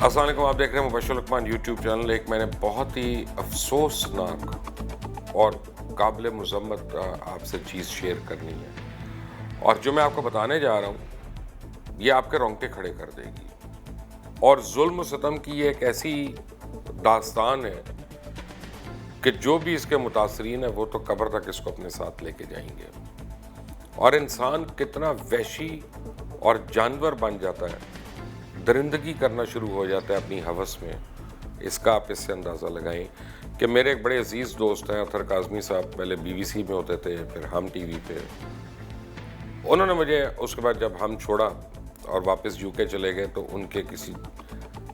السلام علیکم، آپ دیکھ رہے ہیں مبشر لقمان یوٹیوب چینل۔ ایک میں نے بہت ہی افسوسناک اور قابل مذمت آپ سے چیز شیئر کرنی ہے، اور جو میں آپ کو بتانے جا رہا ہوں یہ آپ کے رونگٹے کھڑے کر دے گی، اور ظلم و ستم کی یہ ایک ایسی داستان ہے کہ جو بھی اس کے متاثرین ہیں وہ تو قبر تک اس کو اپنے ساتھ لے کے جائیں گے، اور انسان کتنا وحشی اور جانور بن جاتا ہے، درندگی کرنا شروع ہو جاتا ہے اپنی ہوس میں۔ اس کا آپ اس سے اندازہ لگائیں کہ میرے ایک بڑے عزیز دوست ہیں اطہر کاظمی صاحب، پہلے بی بی سی میں ہوتے تھے، پھر ہم ٹی وی پہ۔ انہوں نے مجھے اس کے بعد جب ہم چھوڑا اور واپس یو کے چلے گئے تو ان کے کسی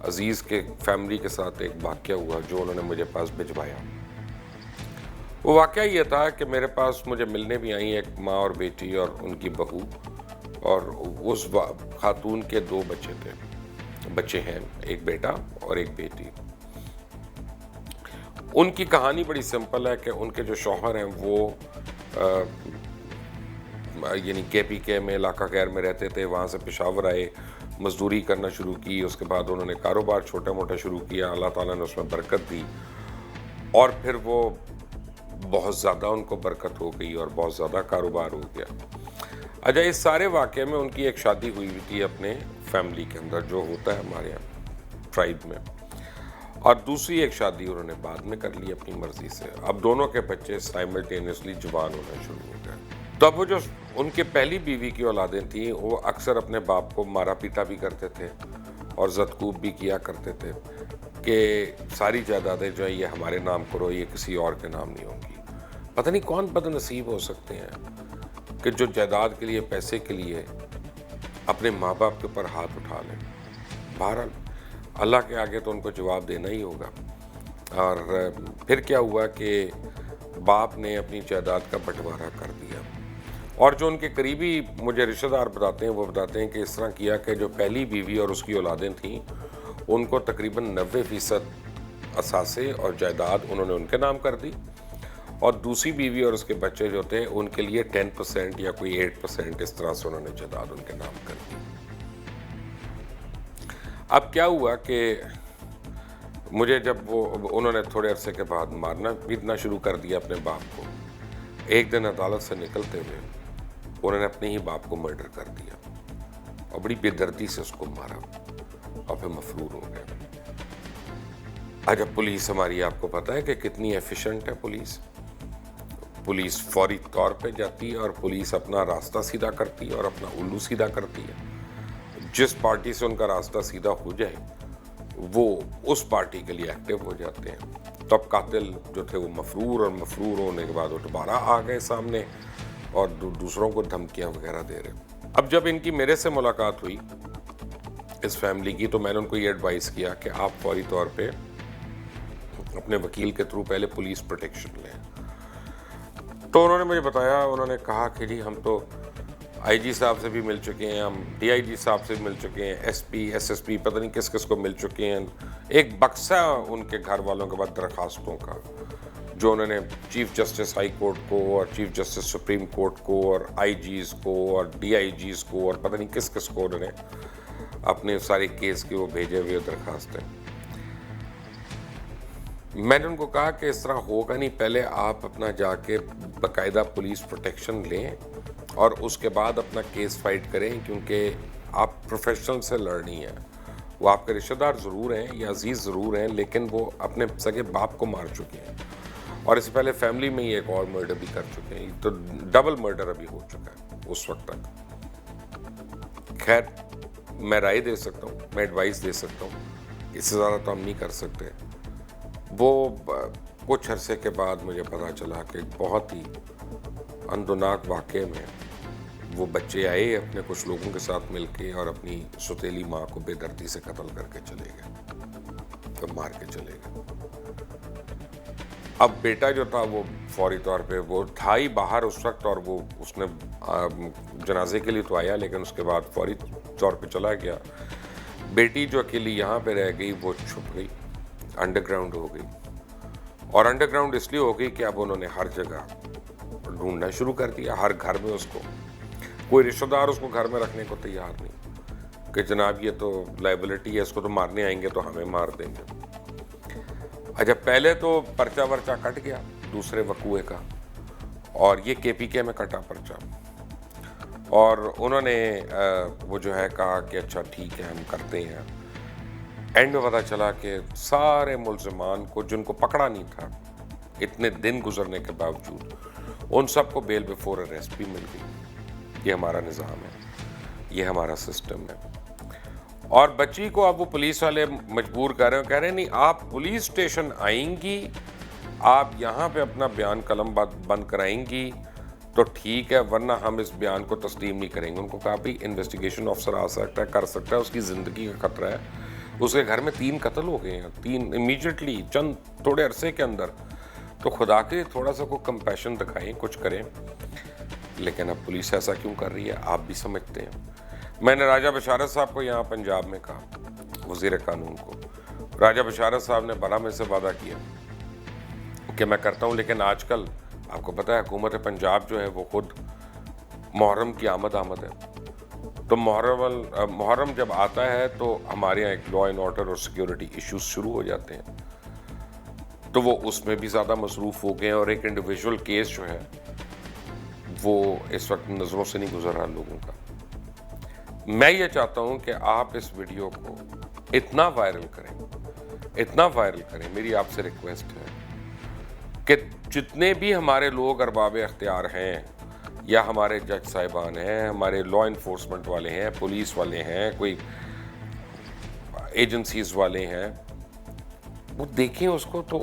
عزیز کے فیملی کے ساتھ ایک واقعہ ہوا جو انہوں نے مجھے پاس بھجوایا۔ وہ واقعہ یہ تھا کہ میرے پاس مجھے ملنے بھی آئیں ایک ماں اور بیٹی اور ان کی بہو، اور اس خاتون کے 2 بچے ہیں، ایک بیٹا اور ایک بیٹی۔ ان کی کہانی بڑی سمپل ہے کہ ان کے جو شوہر ہیں وہ یعنی کے پی کے میں، علاقہ غیر میں رہتے تھے، وہاں سے پشاور آئے، مزدوری کرنا شروع کی، اس کے بعد انہوں نے کاروبار چھوٹا موٹا شروع کیا، اللہ تعالیٰ نے اس میں برکت دی، اور پھر وہ بہت زیادہ ان کو برکت ہو گئی اور بہت زیادہ کاروبار ہو گیا۔ اچھا، اس سارے واقعے میں ان کی ایک شادی ہوئی تھی اپنے فیملی کے اندر، جو ہوتا ہے ہمارے یہاں ٹرائب میں، اور دوسری ایک شادی انہوں نے بعد میں کر لی اپنی مرضی سے۔ اب دونوں کے بچے سائملٹینیسلی جوان ہونا شروع ہو گئے۔ تو اب وہ جو ان کے پہلی بیوی کی اولادیں تھیں وہ اکثر اپنے باپ کو مارا پیٹا بھی کرتے تھے اور زدکوب بھی کیا کرتے تھے کہ ساری جائیدادیں جو ہیں یہ ہمارے نام کرو، یہ کسی اور کے نام نہیں ہوں گی۔ پتہ نہیں کون بد نصیب ہو سکتے ہیں کہ جو جائیداد کے لیے، پیسے کے لیے اپنے ماں باپ کے اوپر ہاتھ اٹھا لیں۔ بہرحال اللہ کے آگے تو ان کو جواب دینا ہی ہوگا۔ اور پھر کیا ہوا کہ باپ نے اپنی جائیداد کا بٹوارا کر دیا، اور جو ان کے قریبی مجھے رشتہ دار بتاتے ہیں وہ بتاتے ہیں کہ اس طرح کیا کہ جو پہلی بیوی اور اس کی اولادیں تھیں ان کو تقریباً 90% اثاثے اور جائیداد انہوں نے ان کے نام کر دی، اور دوسری بیوی اور اس کے بچے جو تھے ان کے لیے 10% یا کوئی 8% اس طرح سے انہوں نے جائیداد ان کے نام کر دی۔ اب کیا ہوا کہ مجھے جب انہوں نے تھوڑے عرصے کے بعد مارنا پیٹنا شروع کر دیا اپنے باپ کو، ایک دن عدالت سے نکلتے ہوئے انہوں نے اپنے ہی باپ کو مرڈر کر دیا اور بڑی بے دردی سے اس کو مارا اور پھر مفرور ہو گئے۔ آج اب پولیس ہماری، آپ کو پتہ ہے کہ کتنی ایفیشنٹ ہے پولیس فوری طور پہ جاتی ہے اور پولیس اپنا راستہ سیدھا کرتی ہے اور اپنا الو سیدھا کرتی ہے۔ جس پارٹی سے ان کا راستہ سیدھا ہو جائے وہ اس پارٹی کے لیے ایکٹیو ہو جاتے ہیں۔ تو اب قاتل جو تھے وہ مفرور ہونے کے بعد وہ دوبارہ آ گئے سامنے اور دوسروں کو دھمکیاں وغیرہ دے رہے۔ اب جب ان کی میرے سے ملاقات ہوئی اس فیملی کی تو میں نے ان کو یہ ایڈوائز کیا کہ آپ فوری طور پہ اپنے وکیل کے تھرو پہلے پولیس پروٹیکشن لیں۔ تو انہوں نے مجھے بتایا، انہوں نے کہا کہ جی ہم تو آئی جی صاحب سے بھی مل چکے ہیں، ہم ڈی آئی جی صاحب سے بھی مل چکے ہیں، S P S S P پتہ نہیں کس کس کو مل چکے ہیں۔ ایک بکسہ ان کے گھر والوں کے بعد درخواستوں کا جو انہوں نے چیف جسٹس ہائی کورٹ کو اور چیف جسٹس سپریم کورٹ کو اور آئی جیز کو اور ڈی آئی جیز کو اور پتہ نہیں کس کس کو انہوں نے اپنے سارے کیس کے وہ بھیجے ہوئے درخواستیں۔ میں نے ان کو کہا کہ اس طرح ہوگا نہیں، پہلے آپ اپنا جا کے باقاعدہ پولیس پروٹیکشن لیں اور اس کے بعد اپنا کیس فائٹ کریں، کیونکہ آپ پروفیشنل سے لڑنی ہے۔ وہ آپ کے رشتہ دار ضرور ہیں یا عزیز ضرور ہیں لیکن وہ اپنے سگے باپ کو مار چکے ہیں، اور اس سے پہلے فیملی میں ہی ایک اور مرڈر بھی کر چکے ہیں، تو ڈبل مرڈر ابھی ہو چکا ہے اس وقت تک۔ خیر، میں رائے دے سکتا ہوں، میں ایڈوائس دے سکتا ہوں، اس سے زیادہ تو ہم نہیں کر سکتے۔ وہ کچھ عرصے کے بعد مجھے پتا چلا کہ بہت ہی اندوناک واقعے میں وہ بچے آئے اپنے کچھ لوگوں کے ساتھ مل کے اور اپنی سوتیلی ماں کو بے دردی سے قتل کر کے چلے گئے، پھر مار کے چلے گئے۔ اب بیٹا جو تھا وہ فوری طور پہ وہ تھا ہی باہر اس وقت، اور وہ اس نے جنازے کے لیے تو آیا لیکن اس کے بعد فوری طور پہ چلا گیا۔ بیٹی جو اکیلی یہاں پہ رہ گئی وہ چھپ گئی، انڈر گراؤنڈ ہو گئی، اور انڈر گراؤنڈ اس لیے ہو گئی کہ اب انہوں نے ہر جگہ ڈھونڈنا شروع کر دیا، ہر گھر میں اس کو، کوئی رشتہ دار اس کو گھر میں رکھنے کو تیار نہیں۔ کہ جناب یہ تو لائبلٹی ہے, اس کو تو مارنے آئیں گے تو ہمیں مار دیں گے. اچھا, پہلے تو پرچہ ورچہ کٹ گیا دوسرے وقوعے کا, اور یہ کے پی کے میں کٹا پرچہ, اور انہوں نے وہ جو ہے کہا کہ اچھا ٹھیک ہے ہم کرتے ہیں. اینڈ میں پتہ چلا کہ سارے ملزمان کو, جن کو پکڑا نہیں تھا اتنے دن گزرنے کے باوجود, ان سب کو بیل بفور اریسٹ بھی مل گئی. یہ ہمارا نظام ہے, یہ ہمارا سسٹم ہے. اور بچی کو اب وہ پولیس والے مجبور کر رہے ہیں, کہہ رہے ہیں نہیں آپ پولیس اسٹیشن آئیں گی, آپ یہاں پہ اپنا بیان قلم بند کرائیں گی تو ٹھیک ہے, ورنہ ہم اس بیان کو تسلیم نہیں کریں گے. ان کو کہا بھائی انویسٹیگیشن آفسر آ سکتا ہے, کر سکتا ہے, اس کی زندگی کا خطرہ ہے. اس کے گھر میں 3 قتل ہو گئے ہیں, 3 امیجیٹلی چند تھوڑے عرصے کے اندر. تو خدا کے تھوڑا سا کوئی کمپیشن دکھائیں, کچھ کریں. لیکن اب پولیس ایسا کیوں کر رہی ہے آپ بھی سمجھتے ہیں. میں نے راجہ بشارت صاحب کو یہاں پنجاب میں کہا, وزیر قانون کو, راجہ بشارت صاحب نے بڑا میرے سے وعدہ کیا کہ میں کرتا ہوں, لیکن آج کل آپ کو پتہ ہے حکومت پنجاب جو ہے وہ خود محرم کی آمد ہے. تو محرم جب آتا ہے تو ہمارے یہاں ایک لا اینڈ آرڈر اور سیکیورٹی ایشوز شروع ہو جاتے ہیں, تو وہ اس میں بھی زیادہ مصروف ہو گئے ہیں. اور ایک انڈیویجول کیس جو ہے وہ اس وقت نظروں سے نہیں گزر رہا لوگوں کا. میں یہ چاہتا ہوں کہ آپ اس ویڈیو کو اتنا وائرل کریں, میری آپ سے ریکویسٹ ہے کہ جتنے بھی ہمارے لوگ ارباب اختیار ہیں, یا ہمارے جج صاحبان ہیں, ہمارے لا انفورسمنٹ والے ہیں, پولیس والے ہیں, کوئی ایجنسیز والے ہیں, وہ دیکھیں اس کو تو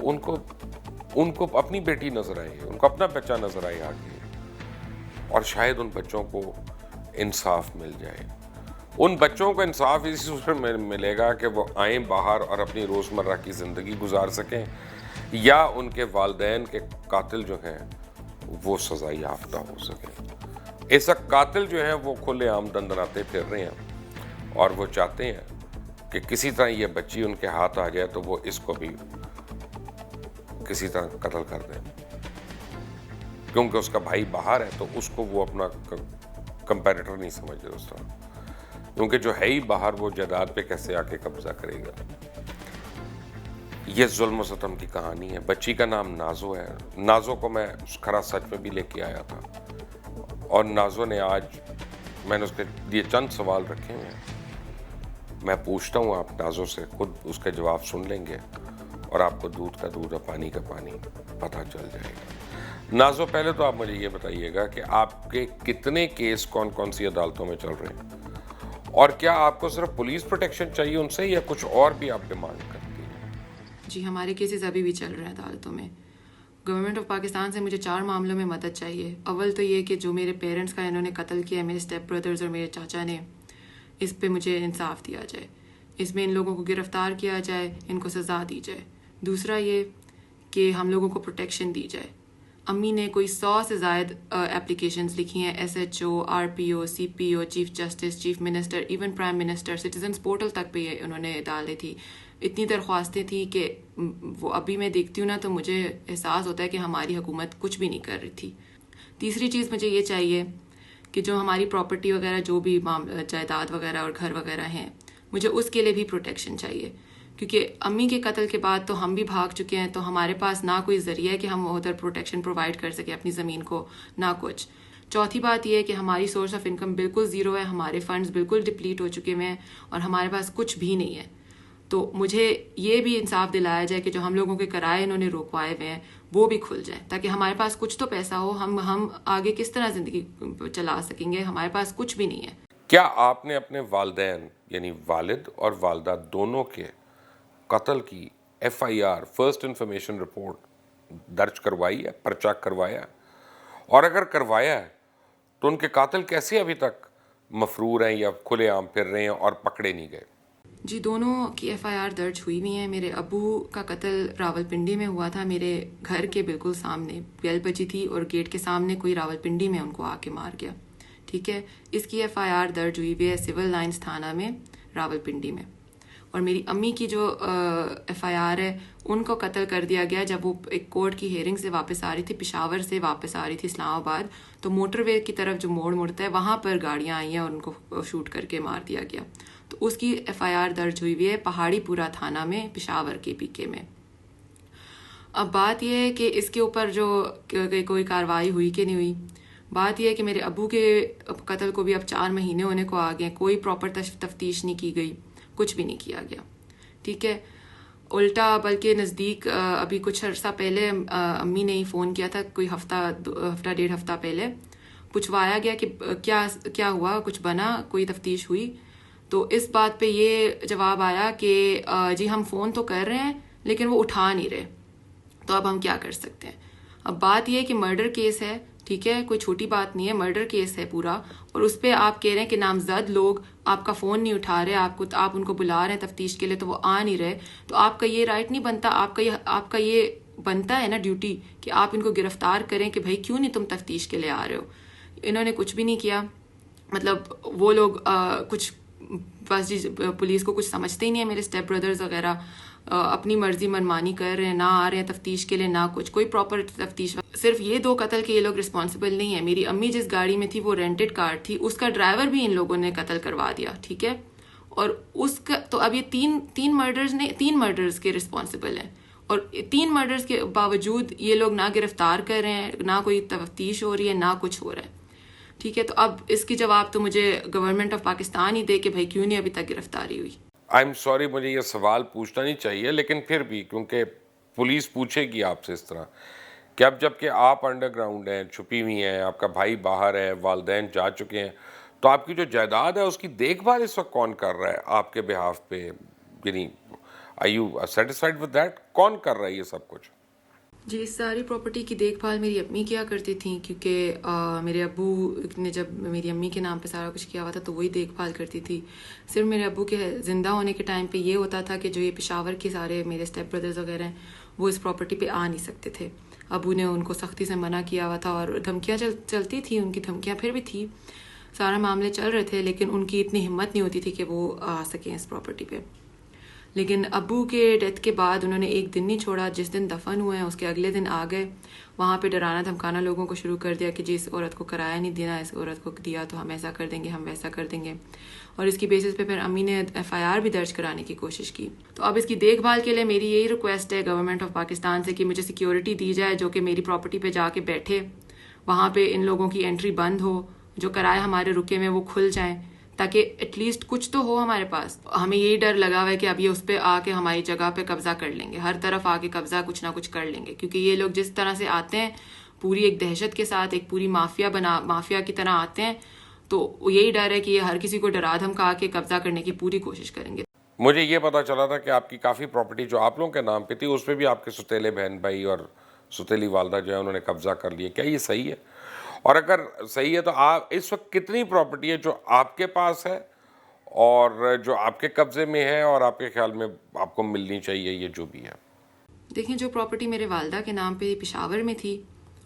ان کو اپنی بیٹی نظر آئے, ان کو اپنا بچہ نظر آئے آگے, اور شاید ان بچوں کو انصاف مل جائے. ان بچوں کو انصاف اسی صورت میں ملے گا کہ وہ آئیں باہر اور اپنی روزمرہ کی زندگی گزار سکیں, یا ان کے والدین کے قاتل جو ہیں وہ سزا یافتہ ہو سکیں. اس وقت قاتل جو ہیں وہ کھلے عام دندناتے پھر رہے ہیں, اور وہ چاہتے ہیں کہ کسی طرح یہ بچی ان کے ہاتھ آ جائے تو وہ اس کو بھی کسی طرح قتل کر دیں, کیونکہ اس کا بھائی باہر ہے تو اس کو وہ اپنا کمپیریٹر نہیں سمجھتے اس طرح, کیونکہ جو ہے ہی باہر وہ جائیداد پہ کیسے آ کے قبضہ کرے گا. یہ ظلم و ستم کی کہانی ہے. بچی کا نام نازو ہے. نازو کو میں کھرا سچ میں بھی لے کے آیا تھا, اور نازو نے آج, میں نے اس کے لیے چند سوال رکھے ہوئے ہیں, میں پوچھتا ہوں, آپ نازو سے خود اس کے جواب سن لیں گے اور آپ کو دودھ کا دودھ اور پانی کا پانی پتہ چل جائے گا. نازو, پہلے تو آپ مجھے یہ بتائیے گا کہ آپ کے کتنے کیس کون سی عدالتوں میں چل رہے ہیں, اور کیا آپ کو صرف پولیس پروٹیکشن چاہیے ان سے, یا کچھ اور بھی آپ ڈیمانڈ کرتی ہیں؟ جی, ہمارے کیسز ابھی بھی چل رہے ہیں عدالتوں میں. گورنمنٹ آف پاکستان سے مجھے 4 معاملوں میں مدد چاہیے. اول تو یہ کہ جو میرے پیرنٹس کا انہوں نے قتل کیا, میرے اسٹیپ بردرز اور میرے چاچا نے, اس پہ مجھے انصاف دیا جائے, اس میں ان لوگوں کو گرفتار کیا جائے, ان کو سزا دی جائے. دوسرا یہ کہ ہم لوگوں کو پروٹیکشن دی جائے. امی نے کوئی 100 سے زائد اپلیکیشنز لکھی ہیں, SHO, RPO, CPO, chief justice, chief minister, even prime minister, citizens portal تک پہ انہوں نے ڈالی تھی. اتنی درخواستیں تھیں کہ وہ ابھی میں دیکھتی ہوں نا تو مجھے احساس ہوتا ہے کہ ہماری حکومت کچھ بھی نہیں کر رہی تھی. تیسری چیز مجھے یہ چاہیے کہ جو ہماری پراپرٹی وغیرہ, جو بھی جائیداد وغیرہ اور گھر وغیرہ ہیں, مجھے اس کے لیے بھی پروٹیکشن چاہیے, کیونکہ امی کے قتل کے بعد تو ہم بھی بھاگ چکے ہیں, تو ہمارے پاس نہ کوئی ذریعہ ہے کہ ہم ادھر پروٹیکشن پرووائڈ کر سکیں اپنی زمین کو, نہ کچھ. چوتھی بات یہ ہے کہ ہماری سورس آف انکم بالکل زیرو ہے, ہمارے فنڈز بالکل ڈپلیٹ ہو چکے ہوئے ہیں, اور ہمارے پاس کچھ بھی نہیں ہے. تو مجھے یہ بھی انصاف دلایا جائے کہ جو ہم لوگوں کے کرائے انہوں نے روکوائے ہوئے ہیں وہ بھی کھل جائیں, تاکہ ہمارے پاس کچھ تو پیسہ ہو, ہم آگے کس طرح زندگی چلا سکیں گے. ہمارے پاس کچھ بھی نہیں ہے. کیا آپ نے اپنے والدین یعنی والد اور والدہ دونوں کے قتل کی FIR, فرسٹ انفارمیشن رپورٹ درج کروائی ہے, پرچہ کروایا ہے؟ اور اگر کروایا ہے تو ان کے قاتل کیسے ابھی تک مفرور ہیں یا کھلے عام پھر رہے ہیں اور پکڑے نہیں گئے؟ جی, دونوں کی FIR درج ہوئی ہوئی ہیں. میرے ابو کا قتل راول پنڈی میں ہوا تھا, میرے گھر کے بالکل سامنے بیل بجی تھی اور گیٹ کے سامنے کوئی راول پنڈی میں ان کو آ کے مار گیا. ٹھیک ہے, اس کی FIR درج ہوئی ہوئی ہے سول لائنز تھانہ میں راول پنڈی میں. اور میری امی کی جو FIR ہے ان کو قتل کر دیا گیا جب وہ ایک کورٹ کی ہیئرنگ سے واپس آ رہی تھی، پشاور سے واپس آ رہی تھی اسلام آباد، تو موٹر وے کی طرف جو موڑ مڑتا ہے وہاں پر گاڑیاں آئی ہیں اور ان کو شوٹ کر کے مار دیا گیا. تو اس کی FIR درج ہوئی ہوئی ہے پہاڑی پورہ تھانہ میں، پشاور KPK میں. اب بات یہ ہے کہ اس کے اوپر جو کوئی کارروائی ہوئی کہ نہیں ہوئی. بات یہ ہے کہ میرے ابو کے قتل کو بھی اب 4 مہینے ہونے کو آ گئے، کوئی پراپر تفتیش نہیں کی گئی، کچھ بھی نہیں کیا گیا. ٹھیک ہے، الٹا بلکہ نزدیک ابھی کچھ عرصہ پہلے امی نے ہی فون کیا تھا، کوئی ہفتہ ڈیڑھ ہفتہ پہلے پوچھوایا گیا کہ کیا ہوا، کچھ بنا، کوئی تفتیش ہوئی. تو اس بات پہ یہ جواب آیا کہ جی ہم فون تو کر رہے ہیں لیکن وہ اٹھا نہیں رہے، تو اب ہم کیا کر سکتے ہیں. اب بات یہ ہے کہ مرڈر کیس ہے، ٹھیک ہے، کوئی چھوٹی بات نہیں ہے، مرڈر کیس ہے پورا، اور اس پہ آپ کہہ رہے ہیں کہ نامزد لوگ آپ کا فون نہیں اٹھا رہے، آپ ان کو بلا رہے ہیں تفتیش کے لیے تو وہ آ نہیں رہے. تو آپ کا یہ رائٹ نہیں بنتا، آپ کا یہ بنتا ہے نا ڈیوٹی کہ آپ ان کو گرفتار کریں کہ بھائی کیوں نہیں تم تفتیش کے لیے آ رہے ہو. انہوں نے کچھ بھی نہیں کیا. مطلب وہ لوگ کچھ بس جی پولیس کو کچھ سمجھتے ہی نہیں ہے. میرے اسٹیپ بردرز وغیرہ اپنی مرضی منمانی کر رہے ہیں، نہ آ رہے ہیں تفتیش کے لیے، نہ کچھ کوئی پراپر تفتیش. صرف یہ 2 قتل کے یہ لوگ رسپانسبل نہیں ہیں. میری امی جس گاڑی میں تھی وہ رینٹڈ کار تھی، اس کا ڈرائیور بھی ان لوگوں نے قتل کروا دیا. ٹھیک ہے، اور اس کا تو اب یہ تین مرڈرز کے رسپانسبل ہیں، اور 3 مرڈرز کے باوجود یہ لوگ نہ گرفتار کر رہے ہیں، نہ کوئی تفتیش ہو رہی ہے، نہ کچھ ہو رہا ہے. ٹھیک ہے، تو اب اس کی جواب تو مجھے گورنمنٹ آف پاکستان ہی دے کہ بھائی کیوں نہیں ابھی تک گرفتاری ہوئی. آئی ایم سوری، مجھے یہ سوال پوچھنا نہیں چاہیے، لیکن پھر بھی کیونکہ پولیس پوچھے گی آپ سے اس طرح کہ اب جب کہ آپ انڈر گراؤنڈ ہیں، چھپی ہوئی ہیں، آپ کا بھائی باہر ہے، والدین جا چکے ہیں، تو آپ کی جو جائیداد ہے اس کی دیکھ بھال اس وقت کون کر رہا ہے آپ کے بہاف پہ؟ یعنی are you satisfied with that? کون کر رہا ہے یہ سب کچھ؟ جی، اس ساری پراپرٹی کی دیکھ بھال میری امی کیا کرتی تھیں، کیونکہ میرے ابو نے جب میری امی کے نام پہ سارا کچھ کیا ہوا تھا تو وہی دیکھ بھال کرتی تھی. صرف میرے ابو کے زندہ ہونے کے ٹائم پہ یہ ہوتا تھا کہ جو یہ پشاور کے سارے میرے اسٹیپ بردرز وغیرہ ہیں وہ اس پراپرٹی پہ آ نہیں سکتے تھے. ابو نے ان کو سختی سے منع کیا ہوا تھا، اور دھمکیاں چلتی تھیں، ان کی دھمکیاں پھر بھی تھی، سارا معاملے چل رہے تھے، لیکن ان کی اتنی ہمت نہیں ہوتی تھی کہ وہ آ سکیں اس پراپرٹی پہ. لیکن ابو کے ڈیتھ کے بعد انہوں نے ایک دن نہیں چھوڑا، جس دن دفن ہوئے ہیں اس کے اگلے دن آ گئے، وہاں پہ ڈرانا دھمکانا لوگوں کو شروع کر دیا کہ جی اس عورت کو کرایہ نہیں دینا، اس عورت کو دیا تو ہم ایسا کر دیں گے، ہم ویسا کر دیں گے. اور اس کی بیسس پہ پھر امی نے FIR بھی درج کرانے کی کوشش کی. تو اب اس کی دیکھ بھال کے لیے میری یہی ریکویسٹ ہے گورنمنٹ آف پاکستان سے کہ مجھے سیکیورٹی دی جائے جو کہ میری پراپرٹی پہ جا کے بیٹھے، وہاں پہ ان لوگوں کی انٹری بند ہو، جو کرائے ہمارے رکے میں وہ کھل جائیں، تاکہ ایٹ لیسٹ کچھ تو ہو ہمارے پاس. ہمیں یہی ڈر لگا ہوا ہے کہ اب یہ اس پہ آ کے ہماری جگہ پہ قبضہ کر لیں گے، ہر طرف آ کے قبضہ کچھ نہ کچھ کر لیں گے، کیونکہ یہ لوگ جس طرح سے آتے ہیں پوری ایک دہشت کے ساتھ، ایک پوری مافیا کی طرح آتے ہیں. تو یہی ڈر ہے کہ یہ ہر کسی کو ڈرا دھمکا کے قبضہ کرنے کی پوری کوشش کریں گے. مجھے یہ پتا چلا تھا کہ آپ کی کافی پراپرٹی جو آپ لوگوں کے نام پہ تھی اس پہ بھی آپ کے ستیلے بہن بھائی اور ستیلی والدہ جو ہے انہوں نے قبضہ کر لیا. کیا یہ صحیح ہے؟ اور اگر صحیح ہے تو آپ اس وقت کتنی پراپرٹی ہے جو آپ کے پاس ہے اور جو آپ کے قبضے میں ہے اور آپ کے خیال میں آپ کو ملنی چاہیے، یہ جو بھی ہے؟ دیکھیں، جو پراپرٹی میرے والدہ کے نام پہ پشاور میں تھی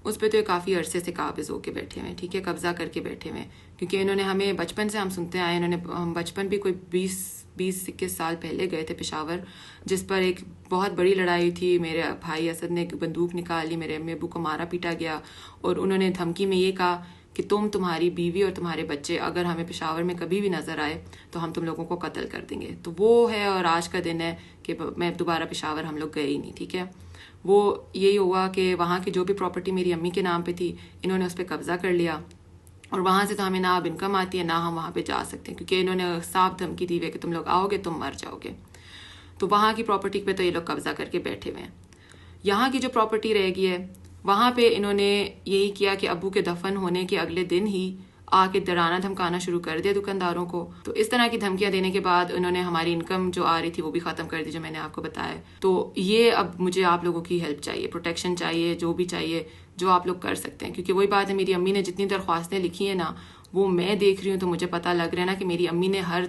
اس پہ تو یہ کافی عرصے سے قابض ہو کے بیٹھے ہوئے، ٹھیک ہے، قبضہ کر کے بیٹھے ہوئے، کیونکہ انہوں نے ہمیں بچپن سے ہم سنتے آئے، ہم بچپن بھی کوئی 20-21 سال پہلے گئے تھے پشاور، جس پر ایک بہت بڑی لڑائی تھی. میرے بھائی اسد نے بندوق نکالی، میرے امی ابو کو مارا پیٹا گیا، اور انہوں نے دھمکی میں یہ کہا کہ تمہاری بیوی اور تمہارے بچے اگر ہمیں پشاور میں کبھی بھی نظر آئے تو ہم تم لوگوں کو قتل کر دیں گے. تو وہ ہے، اور آج کا دن ہے کہ میں دوبارہ پشاور ہم لوگ گئے ہی نہیں. ٹھیک ہے، وہ یہی ہوا کہ وہاں کی جو بھی پراپرٹی میری امی کے نام پہ تھی انہوں نے اس پہ قبضہ کر لیا، اور وہاں سے تو ہمیں نہ اب انکم آتی ہے، نہ ہم وہاں پہ جا سکتے ہیں، کیونکہ انہوں نے صاف دھمکی دی ہوئی ہے کہ تم لوگ آؤ گے تم مر جاؤ گے. تو وہاں کی پراپرٹی پہ تو یہ لوگ قبضہ کر کے بیٹھے ہوئے ہیں. یہاں کی جو پراپرٹی رہ گئی ہے وہاں پہ انہوں نے یہی کیا کہ ابو کے دفن ہونے کے اگلے دن ہی آ کے ڈرانا دھمکانا شروع کر دیا دکانداروں کو. تو اس طرح کی دھمکیاں دینے کے بعد انہوں نے ہماری انکم جو آ رہی تھی وہ بھی ختم کر دی، جو میں نے آپ کو بتایا. تو یہ اب مجھے آپ لوگوں کی ہیلپ چاہیے، پروٹیکشن چاہیے، جو بھی چاہیے جو آپ لوگ کر سکتے ہیں. کیونکہ وہی بات ہے، میری امی نے جتنی درخواستیں لکھی ہیں نا وہ میں دیکھ رہی ہوں تو مجھے پتہ لگ رہا ہے نا کہ میری امی نے ہر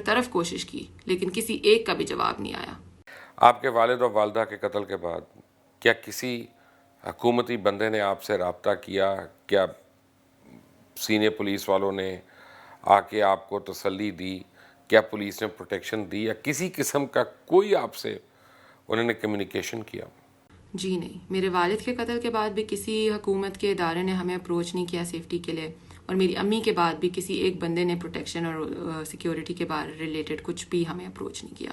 طرف کوشش کی، لیکن کسی ایک کا بھی جواب نہیں آیا. آپ کے والد اور والدہ کے قتل کے بعد کیا کسی حکومتی بندے نے آپ سے رابطہ کیا؟ کیا سینئر پولیس والوں نے آ کے آپ کو تسلی دی کیا پولیس نے پروٹیکشن دی یا کسی قسم کا کوئی آپ سے انہوں نے کمیونیکیشن کیا؟ جی نہیں، میرے والد کے قتل کے بعد بھی کسی حکومت کے ادارے نے ہمیں اپروچ نہیں کیا سیفٹی کے لیے، اور میری امی کے بعد بھی کسی ایک بندے نے پروٹیکشن اور سیکیورٹی کے بارے ریلیٹڈ کچھ بھی ہمیں اپروچ نہیں کیا.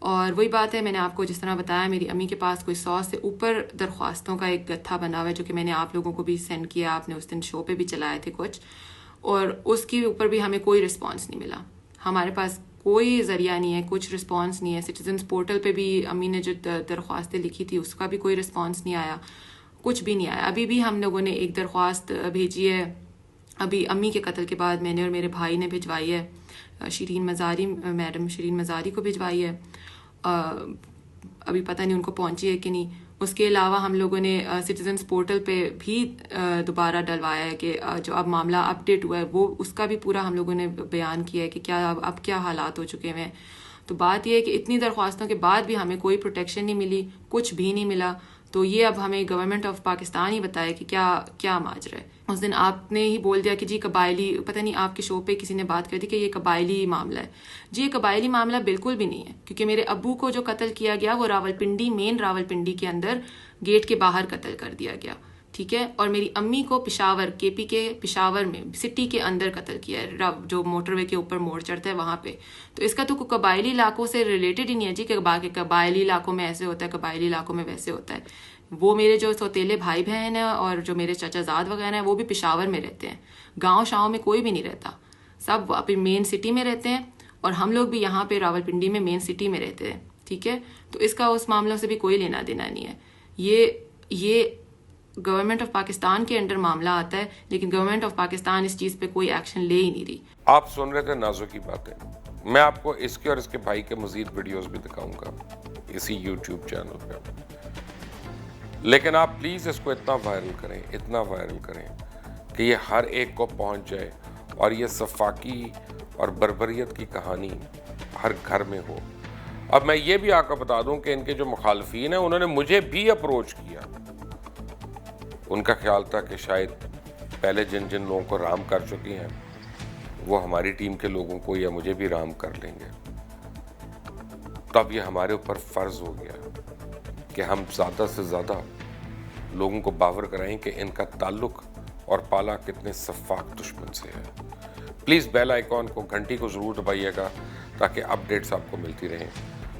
اور وہی بات ہے، میں نے آپ کو جس طرح بتایا، میری امی کے پاس کوئی 100 سے اوپر درخواستوں کا ایک گتھا بنا ہوا ہے جو کہ میں نے آپ لوگوں کو بھی سینڈ کیا، آپ نے اس دن شو پہ بھی چلائے تھے کچھ، اور اس کے اوپر بھی ہمیں کوئی رسپانس نہیں ملا. ہمارے پاس کوئی ذریعہ نہیں ہے، کچھ رسپانس نہیں ہے. سٹیزنز پورٹل پہ بھی امی نے جو درخواستیں لکھی تھی اس کا بھی کوئی رسپانس نہیں آیا، کچھ بھی نہیں آیا. ابھی بھی ہم لوگوں نے ایک درخواست بھیجی ہے، ابھی امی کے قتل کے بعد میں نے اور میرے بھائی نے بھجوائی ہے، میڈم شیرین مزاری کو بھجوائی ہے. ابھی پتہ نہیں ان کو پہنچی ہے کہ نہیں. اس کے علاوہ ہم لوگوں نے سٹیزنز پورٹل پہ بھی دوبارہ ڈلوایا ہے کہ جو اب معاملہ اپڈیٹ ہوا ہے وہ اس کا بھی پورا ہم لوگوں نے بیان کیا ہے کہ کیا اب کیا حالات ہو چکے ہیں. تو بات یہ ہے کہ اتنی درخواستوں کے بعد بھی ہمیں کوئی پروٹیکشن نہیں ملی، کچھ بھی نہیں ملا. تو یہ اب ہمیں گورنمنٹ آف پاکستان ہی بتائے کہ کیا ماجرا ہے. اس دن آپ نے ہی بول دیا کہ جی قبائلی، پتہ نہیں آپ کے شو پہ کسی نے بات کر دی کہ یہ قبائلی معاملہ ہے. جی یہ قبائلی معاملہ بالکل بھی نہیں ہے، کیونکہ میرے ابو کو جو قتل کیا گیا وہ راولپنڈی، مین راولپنڈی کے اندر گیٹ کے باہر قتل کر دیا گیا، ٹھیک ہے. اور میری امی کو پشاور، کے پی کے پشاور میں سٹی کے اندر قتل کیا ہے، جو موٹر وے کے اوپر موڑ چڑھتا ہے وہاں پہ. تو اس کا تو کوئی قبائلی علاقوں سے ریلیٹڈ ہی نہیں ہے جی کہ قبائلی علاقوں میں ایسے ہوتا ہے، قبائلی علاقوں میں ویسے ہوتا ہے. وہ میرے جو سوتیلے بھائی بہن ہیں اور جو میرے چچا زاد وغیرہ ہیں وہ بھی پشاور میں رہتے ہیں، گاؤں شاؤں میں کوئی بھی نہیں رہتا، سب اپنی مین سٹی میں رہتے ہیں. اور ہم لوگ بھی یہاں پہ راولپنڈی میں مین سٹی میں رہتے ہیں، ٹھیک ہے. تو اس کا اس معاملوں سے بھی کوئی لینا دینا نہیں ہے. یہ گورنمنٹ آف پاکستان کے انڈر معاملہ آتا ہے، لیکن گورنمنٹ آف پاکستان اس چیز پہ کوئی ایکشن لے ہی نہیں رہی. آپ سن رہے تھے نازو کی باتیں. میں آپ کو اس کے اور اس کے بھائی کے مزید ویڈیوز بھی دکھاؤں گا اسی یوٹیوب چینل پہ، لیکن آپ پلیز اس کو اتنا وائرل کریں کہ یہ ہر ایک کو پہنچ جائے اور یہ صفاقی اور بربریت کی کہانی ہر گھر میں ہو. اب میں یہ بھی آپ کو بتا دوں کہ ان کے جو مخالفین ہیں انہوں نے مجھے بھی اپروچ کیا. ان کا خیال تھا کہ شاید پہلے جن لوگوں کو رام کر چکی ہیں وہ ہماری ٹیم کے لوگوں کو یا مجھے بھی رام کر لیں گے. تب یہ ہمارے اوپر فرض ہو گیا کہ ہم زیادہ سے زیادہ لوگوں کو باور کرائیں کہ ان کا تعلق اور پالا کتنے شفاف دشمن سے ہے. پلیز بیل آئیکن کو، گھنٹی کو ضرور دبائیے گا تاکہ اپڈیٹس آپ کو ملتی رہیں.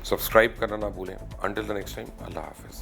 سبسکرائب کرنا نہ بھولیں. انٹل دی نیکسٹ ٹائم، اللہ حافظ.